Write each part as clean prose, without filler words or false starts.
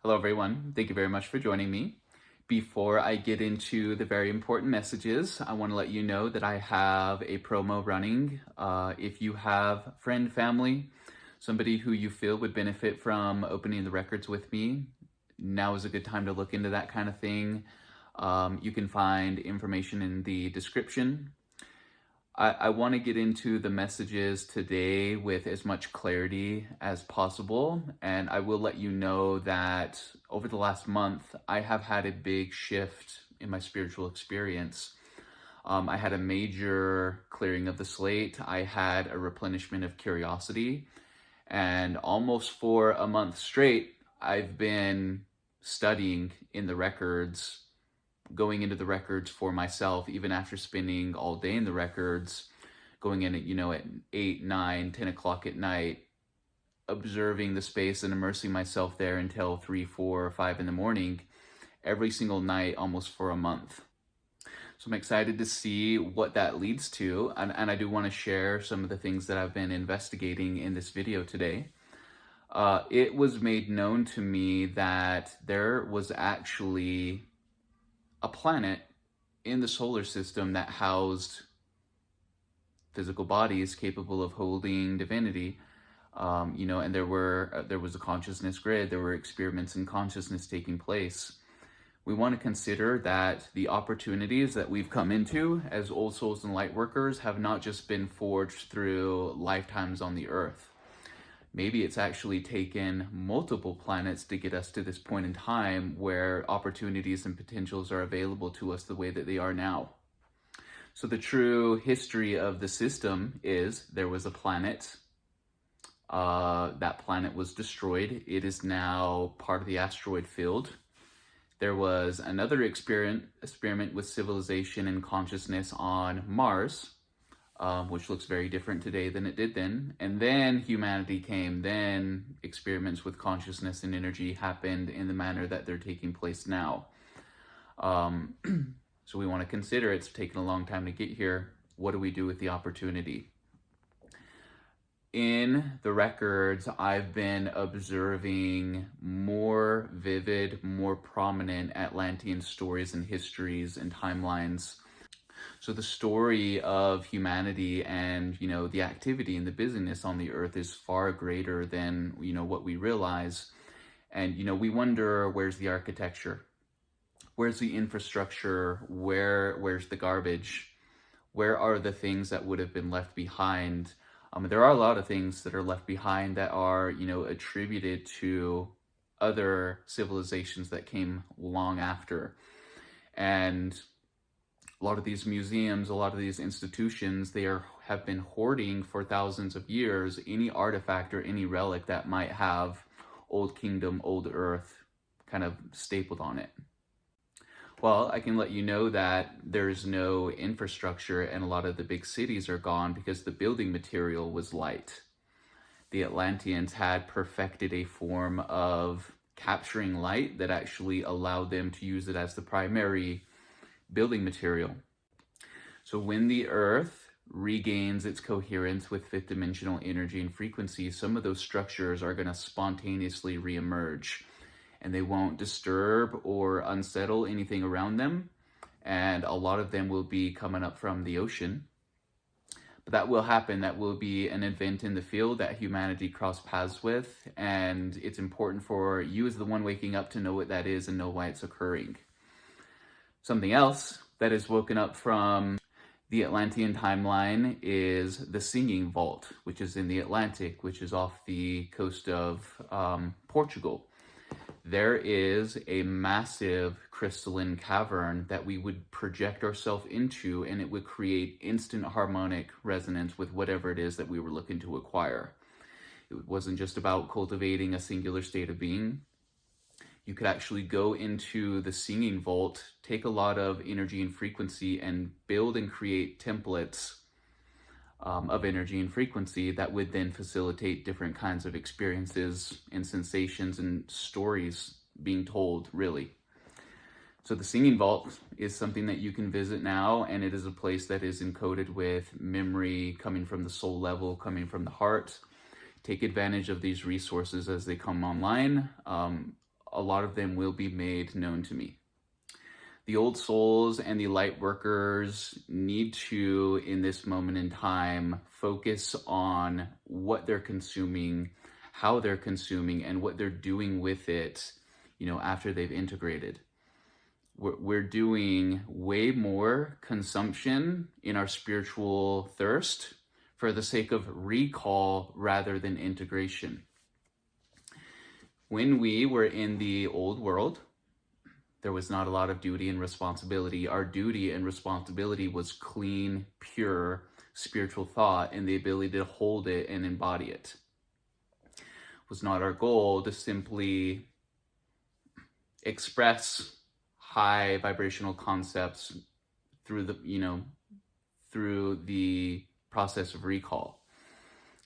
Hello, everyone. Thank you very much for joining me. Before I get into the very important messages, I want to let you know that I have a promo running. If you have friend, family, somebody who you feel would benefit from opening the records with me, now is a good time to look into that kind of thing. You can find information in the description. I want to get into the messages today with as much clarity as possible, and I will let you know that over the last month, I have had a big shift in my spiritual experience. I had a major clearing of the slate. I had a replenishment of curiosity, and almost for a month straight, I've been studying in the records, going into the records for myself, even after spending all day in the records, going in at 8, 9, 10 o'clock at night, observing the space and immersing myself there until 3, 4, or 5 in the morning, every single night, almost for a month. So I'm excited to see what that leads to, and I do want to share some of the things that I've been investigating in this video today. It was made known to me that there was actually a planet in the solar system that housed physical bodies capable of holding divinity, and there was a consciousness grid. There were experiments in consciousness taking place. We want to consider that the opportunities that we've come into as old souls and light workers have not just been forged through lifetimes on the earth. Maybe it's actually taken multiple planets to get us to this point in time where opportunities and potentials are available to us the way that they are now. So the true history of the system is there was a planet. That planet was destroyed. It is now part of the asteroid field. There was another experiment with civilization and consciousness on Mars, which looks very different today than it did then. And then humanity came. Then experiments with consciousness and energy happened in the manner that they're taking place now. So we want to consider it's taken a long time to get here. What do we do with the opportunity? In the records, I've been observing more vivid, more prominent Atlantean stories and histories and timelines. So the story of humanity and, the activity and the busyness on the earth is far greater than, what we realize. And, we wonder, where's the architecture? Where's the infrastructure? Where's the garbage? Where are the things that would have been left behind? There are a lot of things that are left behind that are, attributed to other civilizations that came long after. And a lot of these museums, a lot of these institutions, have been hoarding for thousands of years any artifact or any relic that might have Old Kingdom, Old Earth kind of stapled on it. Well, I can let you know that there's no infrastructure and a lot of the big cities are gone because the building material was light. The Atlanteans had perfected a form of capturing light that actually allowed them to use it as the primary building material. So when the earth regains its coherence with fifth dimensional energy and frequency, some of those structures are going to spontaneously reemerge, and they won't disturb or unsettle anything around them. And a lot of them will be coming up from the ocean. But that will happen. That will be an event in the field that humanity cross paths with. And it's important for you as the one waking up to know what that is and know why it's occurring. Something else that is woken up from the Atlantean timeline is the Singing Vault, which is in the Atlantic, which is off the coast of Portugal. There is a massive crystalline cavern that we would project ourselves into, and it would create instant harmonic resonance with whatever it is that we were looking to acquire. It wasn't just about cultivating a singular state of being. You could actually go into the Singing Vault, take a lot of energy and frequency, and build and create templates of energy and frequency that would then facilitate different kinds of experiences and sensations and stories being told, really. So the Singing Vault is something that you can visit now, and it is a place that is encoded with memory coming from the soul level, coming from the heart. Take advantage of these resources as they come online. a lot of them will be made known to me. The old souls and the light workers need to, in this moment in time, focus on what they're consuming, how they're consuming, and what they're doing with it, after they've integrated. We're doing way more consumption in our spiritual thirst for the sake of recall rather than integration. When we were in the old world, there was not a lot of duty and responsibility. Our duty and responsibility was clean, pure spiritual thought and the ability to hold it and embody it. It was not our goal to simply express high vibrational concepts through the process of recall.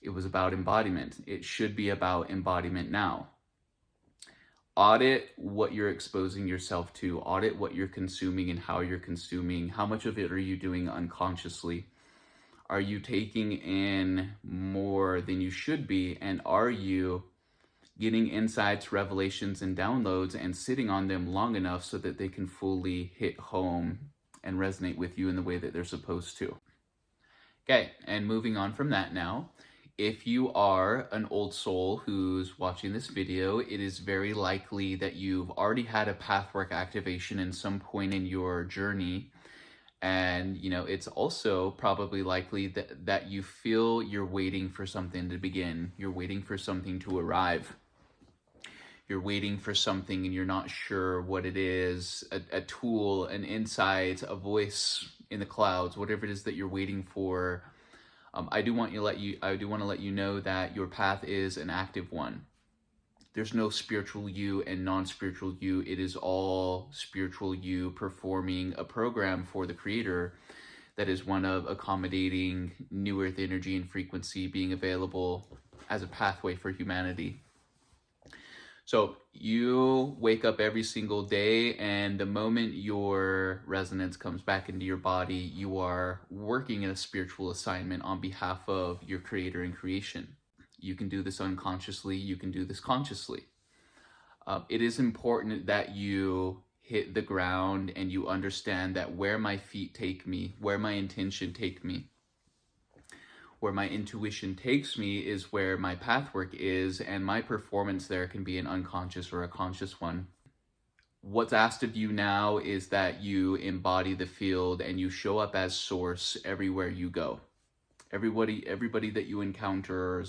It was about embodiment. It should be about embodiment now. Audit what you're exposing yourself to. Audit what you're consuming and how you're consuming. How much of it are you doing unconsciously? Are you taking in more than you should be? And are you getting insights, revelations, and downloads and sitting on them long enough so that they can fully hit home and resonate with you in the way that they're supposed to? Okay, and moving on from that now, if you are an old soul who's watching this video, it is very likely that you've already had a pathwork activation in some point in your journey. And, it's also probably likely that you feel you're waiting for something to begin. You're waiting for something to arrive. You're waiting for something and you're not sure what it is, a tool, an insight, a voice in the clouds, whatever it is that you're waiting for. I do want to let you know that your path is an active one. There's no spiritual you and non-spiritual you. It is all spiritual you performing a program for the Creator that is one of accommodating new earth energy and frequency being available as a pathway for humanity. So you wake up every single day, and the moment your resonance comes back into your body, you are working in a spiritual assignment on behalf of your Creator and creation. You can do this unconsciously, you can do this consciously. It is important that you hit the ground and you understand that where my feet take me, where my intention take me, where my intuition takes me is where my pathwork is, and my performance there can be an unconscious or a conscious one. What's asked of you now is that you embody the field and you show up as source everywhere you go. Everybody that you encounter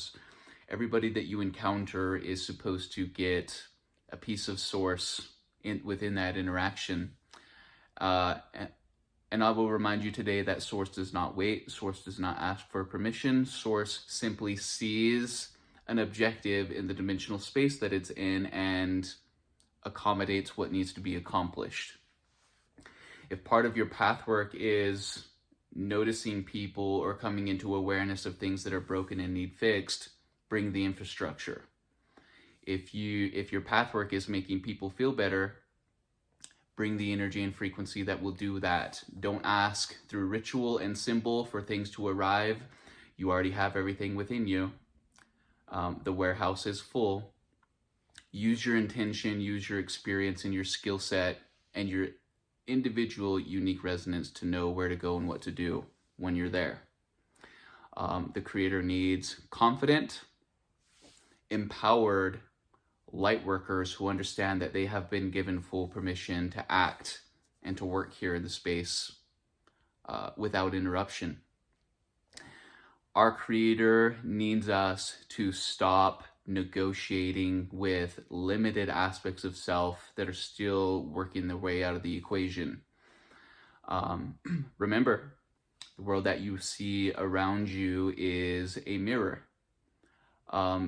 is supposed to get a piece of source within that interaction. And I will remind you today that source does not wait. Source does not ask for permission. Source simply sees an objective in the dimensional space that it's in and accommodates what needs to be accomplished. If part of your pathwork is noticing people or coming into awareness of things that are broken and need fixed, bring the infrastructure. If your pathwork is making people feel better, bring the energy and frequency that will do that. Don't ask through ritual and symbol for things to arrive. You already have everything within you. The warehouse is full. Use your intention, use your experience and your skill set and your individual unique resonance to know where to go and what to do when you're there. The Creator needs confident, empowered light workers who understand that they have been given full permission to act and to work here in the space without interruption. Our Creator needs us to stop negotiating with limited aspects of self that are still working their way out of the equation. Remember, the world that you see around you is a mirror.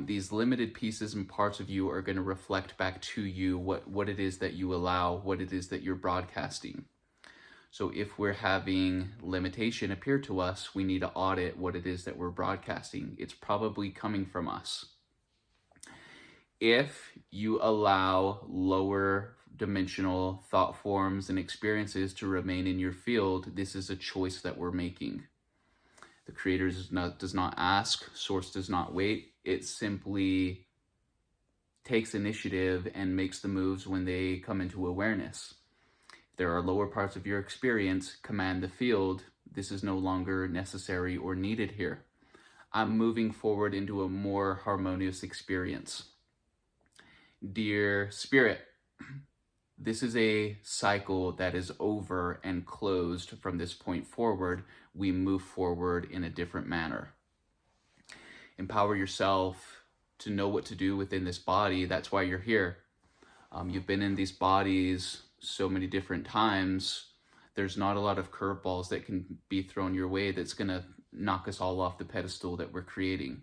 These limited pieces and parts of you are going to reflect back to you what it is that you allow, what it is that you're broadcasting. So if we're having limitation appear to us, we need to audit what it is that we're broadcasting. It's probably coming from us. If you allow lower dimensional thought forms and experiences to remain in your field, this is a choice that we're making. The Creator does not ask, Source does not wait. It simply takes initiative and makes the moves when they come into awareness. If there are lower parts of your experience, command the field. This is no longer necessary or needed here. I'm moving forward into a more harmonious experience. Dear Spirit, this is a cycle that is over and closed. From this point forward, we move forward in a different manner. Empower yourself to know what to do within this body. That's why you're here. You've been in these bodies so many different times. There's not a lot of curveballs that can be thrown your way that's going to knock us all off the pedestal that we're creating.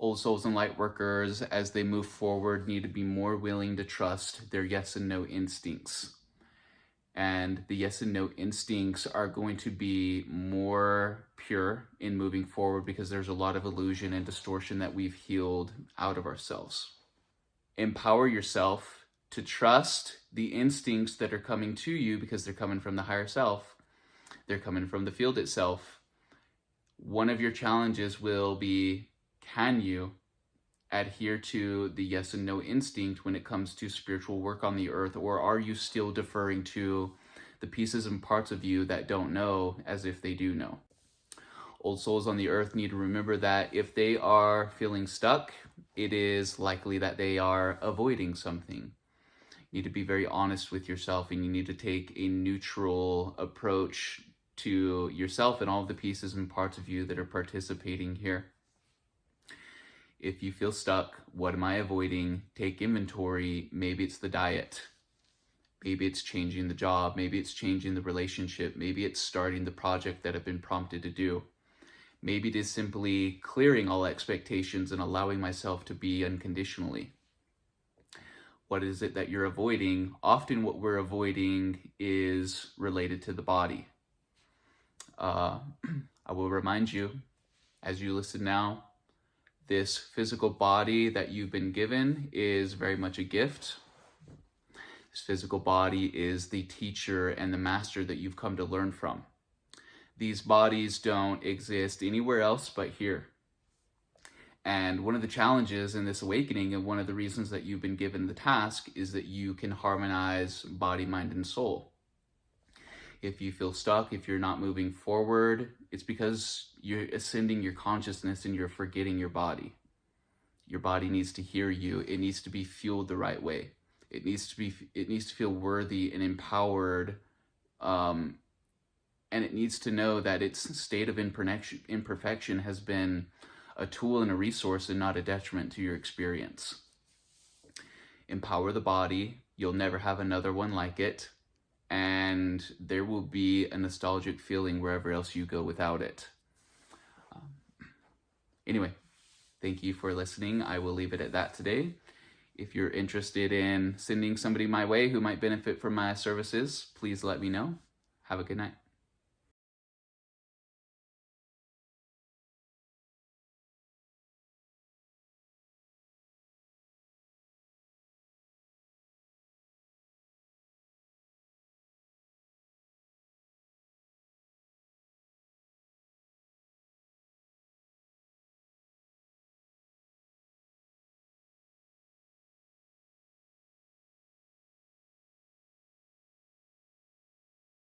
Old souls and light workers, as they move forward, need to be more willing to trust their yes and no instincts. And the yes and no instincts are going to be more pure in moving forward because there's a lot of illusion and distortion that we've healed out of ourselves. Empower yourself to trust the instincts that are coming to you because they're coming from the higher self. They're coming from the field itself. One of your challenges will be, can you adhere to the yes and no instinct when it comes to spiritual work on the earth, or are you still deferring to the pieces and parts of you that don't know as if they do know? Old souls on the earth need to remember that if they are feeling stuck, it is likely that they are avoiding something. You need to be very honest with yourself, and you need to take a neutral approach to yourself and all of the pieces and parts of you that are participating here. If you feel stuck, what am I avoiding? Take inventory. Maybe it's the diet. Maybe it's changing the job. Maybe it's changing the relationship. Maybe it's starting the project that I've been prompted to do. Maybe it is simply clearing all expectations and allowing myself to be unconditionally. What is it that you're avoiding? Often what we're avoiding is related to the body. I will remind you, as you listen now, this physical body that you've been given is very much a gift. This physical body is the teacher and the master that you've come to learn from. These bodies don't exist anywhere else but here. And one of the challenges in this awakening, and one of the reasons that you've been given the task, is that you can harmonize body, mind, and soul. If you feel stuck, if you're not moving forward, it's because you're ascending your consciousness and you're forgetting your body. Your body needs to hear you. It needs to be fueled the right way. It needs to feel worthy and empowered, and it needs to know that its state of imperfection has been a tool and a resource and not a detriment to your experience. Empower the body. You'll never have another one like it. And there will be a nostalgic feeling wherever else you go without it. Anyway, thank you for listening. I will leave it at that today. If you're interested in sending somebody my way who might benefit from my services, please let me know. Have a good night.